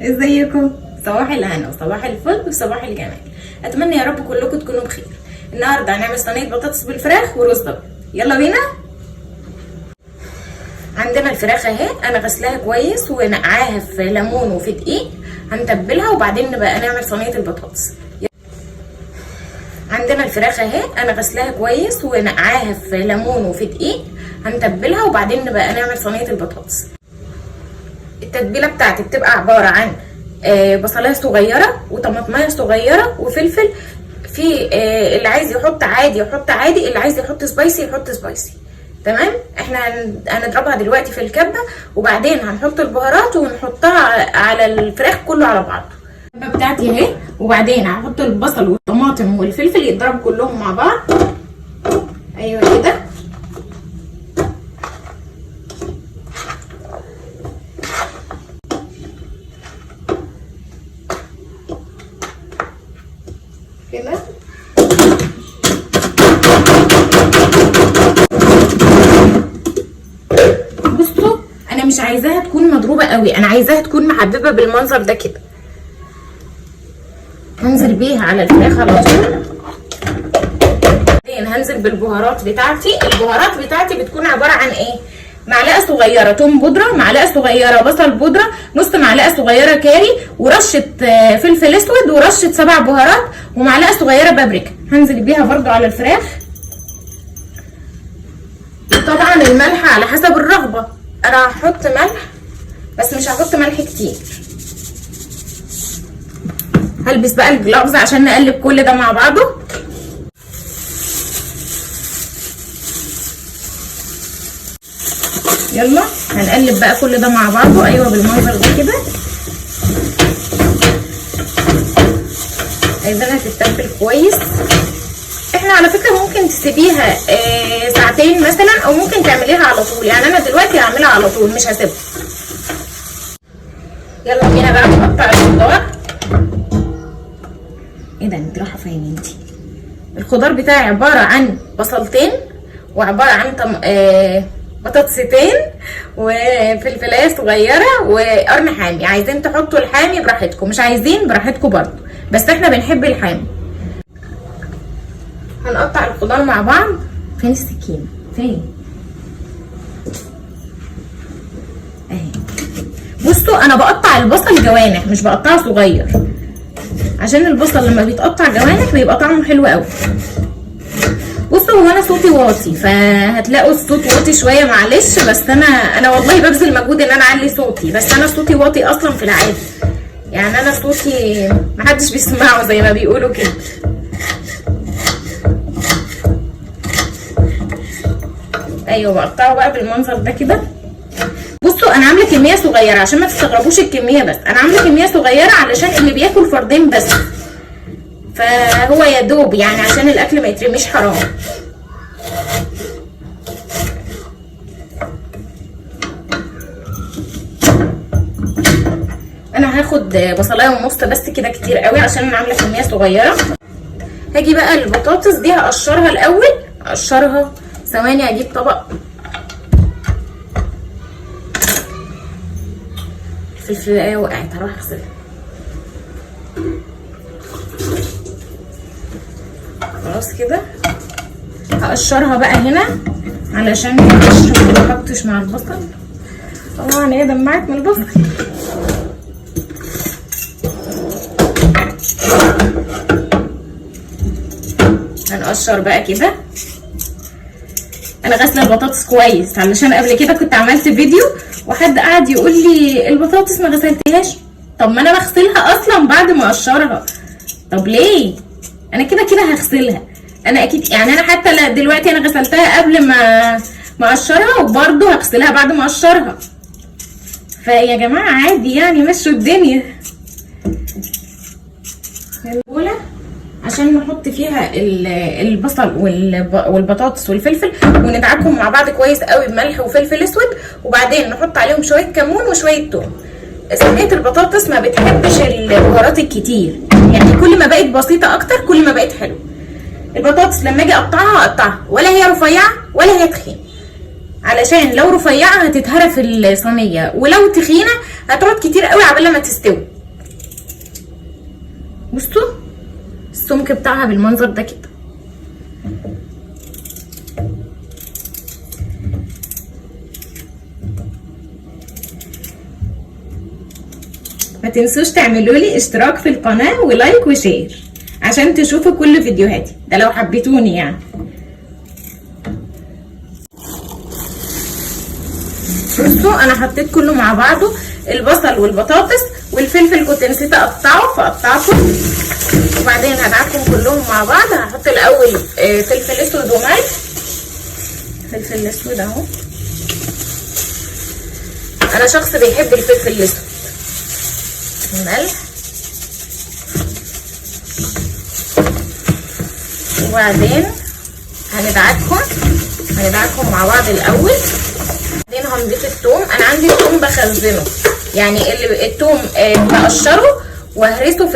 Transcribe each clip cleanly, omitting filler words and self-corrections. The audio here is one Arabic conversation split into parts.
ازيكم؟ صباح الهنا وصباح الفل وصباح الجمال. اتمنى يا رب كلكم تكونوا بخير. النهارده هنعمل صينيه بطاطس بالفراخ ورز ابيض. يلا بينا. عندنا الفراخ اهي، انا غسلاها كويس ونقعاها في ليمون وفي دقيق. هنتبلها وبعدين نبقى نعمل صينيه البطاطس. عندنا الفراخ اهي، انا غسلاها كويس ونقعاها في ليمون وفي دقيق. هنتبلها وبعدين نبقى نعمل صينيه البطاطس. التتبيله بتاعتي بتبقى عباره عن بصلايه صغيره وطماطمايه صغيره وفلفل. في اللي عايز يحط عادي يحط عادي، اللي عايز يحط سبايسي يحط سبايسي. تمام. احنا هنضربها دلوقتي في الكبه وبعدين هنحط البهارات ونحطها على الفراخ كله على بعضه. الكبه بتاعتي اهي، وبعدين هحط البصل والطماطم والفلفل يتضربوا كلهم مع بعض. ايوه كده. كده بصوا، انا مش عايزاها تكون مضروبه قوي، انا عايزاها تكون محببه بالمنظر ده كده. هنزل بيها على الفراخ على طول. بعدين هنزل بالبهارات بتاعتي. البهارات بتاعتي بتكون عباره عن ايه؟ معلقه صغيره توم بودره، معلقه صغيره بصل بودره، نص معلقه صغيره كاري، ورشه فلفل اسود، ورشه 7 بهارات، ومعلقه صغيره بابريكا. هنزل بيها برضو على الفراخ. طبعا الملح على حسب الرغبه، انا هحط ملح بس مش هحط ملح كتير. هلبس بقى الجلافز عشان نقلب كل ده مع بعضه. يلا هنقلب بقى كل ده مع بعضه. ايوه بالمنظر ده كده. عايزينها تتبل كويس. احنا على فكره ممكن تسيبيها ساعتين مثلا، او ممكن تعمليها على طول. يعني انا دلوقتي هعملها على طول مش هسيبها. يلا بينا بقى نقطع الخضار. ايه ده؟ انت رايحه فين انت؟ الخضار بتاعي عباره عن بصلتين، وعباره عن بطاطستين، وفلفلايه صغيره، وقرن حامي. عايزين تحطوا الحامي براحتكم، مش عايزين براحتكم برضو، بس احنا بنحب الحامي. هنقطع الخضار مع بعض. فين السكينه؟ فين؟ اهي. بصوا انا بقطع البصل جوانح مش بقطعه صغير، عشان البصل لما بيتقطع جوانح بيبقى طعمه حلو قوي. بصوا هو انا صوتي واطي، فهتلاقوا الصوت واطي شويه، معلش. بس انا والله ببذل مجهود ان انا اعلي صوتي، بس انا صوتي واطي اصلا في العادي. يعني انا صوتي محدش بيسمعه زي ما بيقولوا كده. ايوه بقطعه بقى بالمنظر ده كده. بصوا انا عامله كميه صغيره عشان ما تستغربوش الكميه، بس انا عامله كميه صغيره علشان اللي بياكل فردين بس، فهو يا دوب يعني عشان الاكل ما يترميش حرام. انا هاخد بصلايه ونص بس كده، كتير قوي عشان انا عامله كميه صغيره. هاجي بقى البطاطس دي هقشرها الاول. هقشرها ثواني، اجيب طبق. الفلفلايه وقعت، هروح اغسلها. خلاص كده. هقشرها بقى هنا علشان القشر ما يتحطش مع البصل. طبعا هي دمعت من البصل. هنقشر بقى كده. انا غاسله البطاطس كويس علشان قبل كده كنت عملت فيديو وحد قعد يقول لي البطاطس ما غسلتهاش. طب ما انا بغسلها اصلا بعد ما اقشرها. طب ليه؟ انا كده كده هغسلها. انا اكيد يعني انا حتى دلوقتي انا غسلتها قبل ما اقشرها، وبرده هغسلها بعد ما اقشرها. فيا جماعه عادي يعني، مشوا الدنيا. الاولى عشان نحط فيها البصل والبطاطس والفلفل وندعكهم مع بعض كويس قوي بملح وفلفل اسود، وبعدين نحط عليهم شويه كمون وشويه توم. صينيه البطاطس ما بتحبش البهارات الكتير، يعني كل ما بقت بسيطه اكتر كل ما بقت حلوه. البطاطس لما اجي اقطعها ولا هي رفيعه ولا هي تخينه، علشان لو رفيعه هتتهرى في الصينيه، ولو تخينه هتقعد كتير قوي عبال ما تستوي. بصوا السمك بتاعها بالمنظر ده كده. ما تنسوش تعملوا لي اشتراك في القناة ولايك وشير عشان تشوفوا كل فيديوهاتي، ده لو حبيتوني يعني. بصوا انا حطيت كله مع بعضه، البصل والبطاطس والفلفل كنت نسيت اقطعه فقطعته، وبعدين هدعكم كلهم مع بعض. هحط الاول فلفل اسود وملح، فلفل اسود اهو، انا شخص بيحب الفلفل الاسود، ملح، وبعدين هندعكهم مع بعض الاول. بعدين هنضيف الثوم، انا عندي الثوم بخزنه، يعني الثوم بقشره وهرسه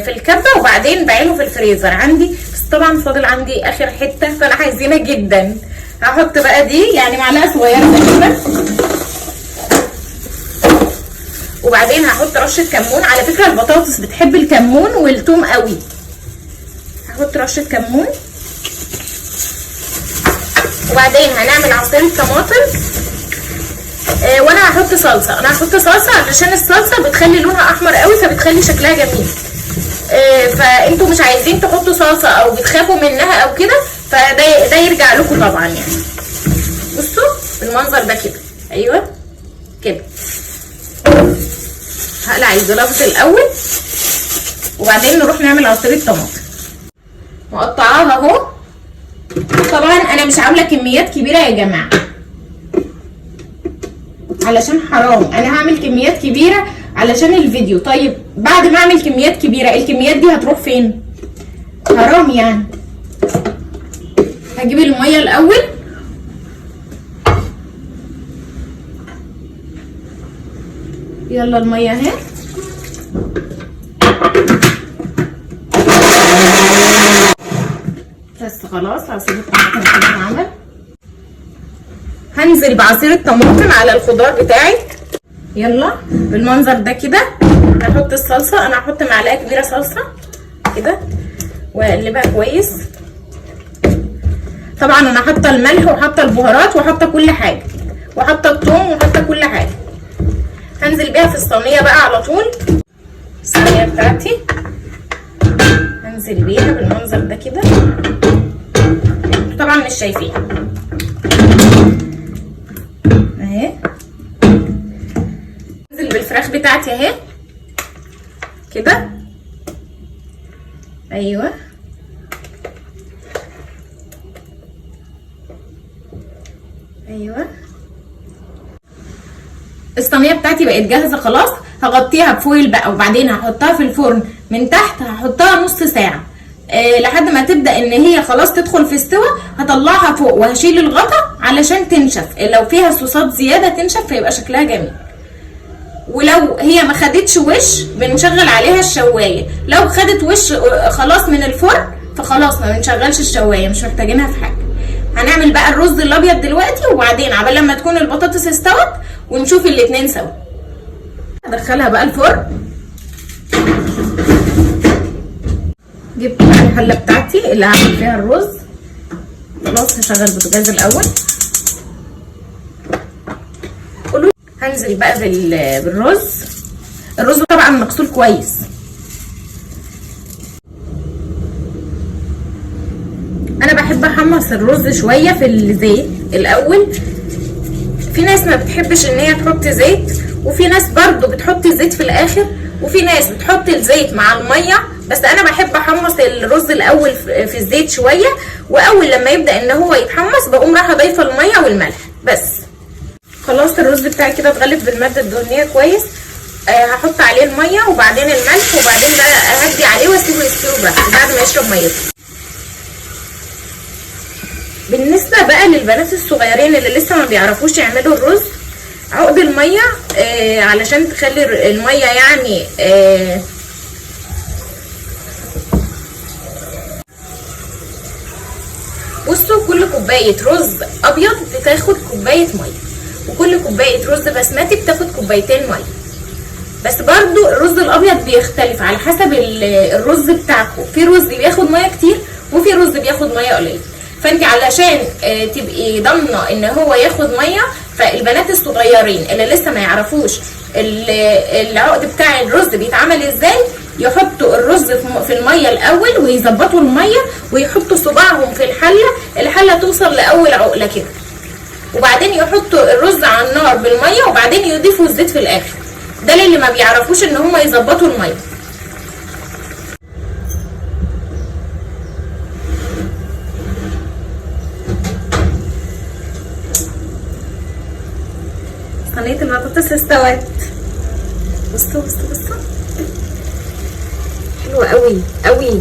في الكبه وبعدين بعينه في الفريزر عندي، بس طبعا فاضل عندي اخر حته فانا عايزينها جدا. هحط بقى دي يعني معلقه صغيره تقريبا، وبعدين هحط رشه كمون. على فكره البطاطس بتحب الكمون والثوم قوي. هحط رشه كمون، وبعدين هنعمل عصير طماطم. وانا هحط صلصه، انا هحط صلصه علشان الصلصه بتخلي لونها احمر قوي فبتخلي شكلها جميل. فانتوا مش عايزين تحطوا صلصه او بتخافوا منها او كده، فده يرجع لكم طبعا يعني. بصوا بالمنظر ده كده، ايوه كده. هقلع الجلافز الاول وبعدين نروح نعمل عصير الطماطم. مقطعاها اهو، طبعا انا مش عامله كميات كبيره يا جماعه علشان حرام، انا هعمل كميات كبيره علشان الفيديو. طيب بعد ما اعمل كميات كبيره الكميات دي هتروح فين؟ حرام يعني. هجيب الميه الاول، يلا الميه اهي. بس خلاص عصير الطماطم كده اتعمل. هنزل بعصير الطماطم على الخضار بتاعي، يلا بالمنظر ده كده. هحط الصلصه، انا هحط معلقه كبيره صلصه كده واقلبها كويس. طبعا انا حاطه الملح وحاطه البهارات وحاطه كل حاجه وحاطه الثوم وحاطه كل حاجه. هنزل بيها في الصينيه بقى على طول. الصينيه بتاعتي هنزل بيها بالمنظر ده كده، طبعا مش شايفين اهي. انزل بالفراخ بتاعتي اهي كده، ايوه ايوه. الصينيه بتاعتي بقت جاهزه خلاص. هغطيها بفويل بقى وبعدين هحطها في الفرن من تحت، هحطها نص ساعه لحد ما تبدا ان هي خلاص تدخل في استوى. هطلعها فوق وهشيل الغطا علشان تنشف، لو فيها صوصات زياده تنشف فيبقى شكلها جميل. ولو هي ما خدتش وش بنشغل عليها الشوايه، لو خدت وش خلاص من الفرن فخلاص ما بنشغلش الشوايه، مش محتاجينها في حاجه. هنعمل بقى الرز الابيض دلوقتي وبعدين عبال لما تكون البطاطس استوت ونشوف الاتنين سوا. هدخلها بقى الفرن. جبت بقى الحله بتاعتي اللي هعمل فيها الرز، خلاص هشغل البوتاجاز الاول. هنزل بقى بالرز. الرز طبعا مغسول كويس. انا بحب احمص الرز شويه في الزيت الاول. في ناس ما بتحبش ان هي تحط زيت، وفي ناس برضو بتحط الزيت في الاخر، وفي ناس بتحط الزيت مع الميه. بس انا بحب احمص الرز الاول في الزيت شويه، واول لما يبدا ان هو يتحمص بقوم رايحه ضايفه الميه والملح بس. خلاص الرز بتاعي كده اتغلف بالماده الدهنيه كويس. هحط عليه الميه وبعدين الملح وبعدين بقى اهدي عليه واسيبه يستوي براحته بعد ما يشرب ميته. بالنسبه بقى للبنات الصغيرين اللي لسه ما بيعرفوش يعملوا الرز، عقد الميه علشان تخلي الميه يعني بصوا كل كوبايه رز ابيض بتاخد كوبايه ميه، وكل كوبايه رز بسمتي بتاخد كوبايتين ميه. بس برضو برضو الرز الابيض بيختلف على حسب الرز بتاعكم. في رز بياخد ميه كتير وفي رز بياخد ميه قليل، فانت علشان تبقي ضامنه ان هو ياخد ميه، فالبنات الصغيرين اللي لسه ما يعرفوش العقد بتاع الرز بيتعمل ازاي، يحطوا الرز في الميه الاول ويظبطوا الميه ويحطوا صباعهم في الحله توصل لاول عقله كده، وبعدين يحطوا الرز على النار بالميه وبعدين يضيفوا الزيت في الاخر. ده للي ما بيعرفوش ان هم يظبطوا الميه. صينيه البطاطس استوت. بصوا بصوا بصوا، حلوه قوي قوي.